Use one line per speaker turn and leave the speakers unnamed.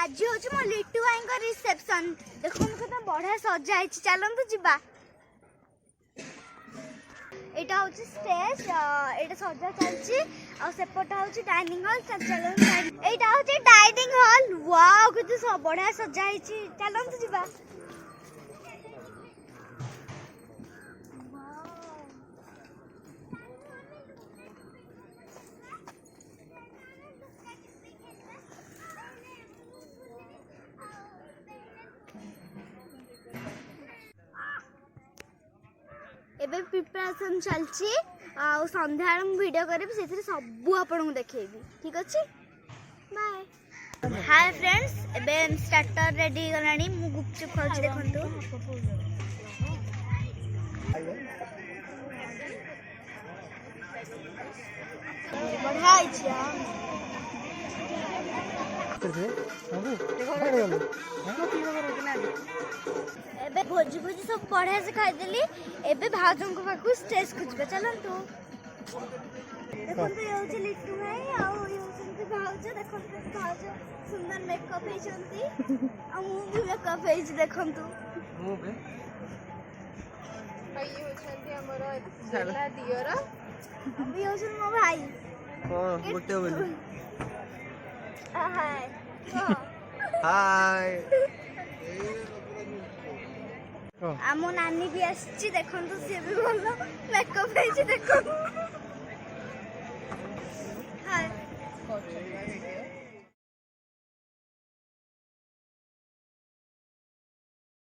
आज हूँ मो लिटू भाई का रिसेप्शन देखो केते बढ़िया सजा चलतु जीवा यहाँ हूँ स्टेज ये सजा चलती सेपटा हूँ डाइनिंग हॉल चलते यहाँ हूँ डाइनिंग हॉल वाओ केते बढ़िया सजा चलतु जीवा एबे प्रिपरेशन चलची आ संध्या वीडियो करी से सब आपन देखेबी ठीक अच्छे बाय हाय फ्रेंड्स एबे स्टार्टर रेडी गलानी मु गुपचुप खाउची देखंतु बढ़िया आइछि एबे भोजी भोजी सब बढ़िया से खाईदेली एबे भाजों को पाखु स्टेज खोजबे चलंतु देखंतु ये होची लिट्टू भाई आ ये होची भाउज देखंतु भाउज सुंदर मेकअप हेचंती आ मु भी मेकअप हेची देखंतु मु बे भाई ये होचंती हमर जेला दियर अभी होची मो भाई हां गोटे बोली हाय हाय आम नानी भी आसी देखो सी भी भल मेकअप देखो हाय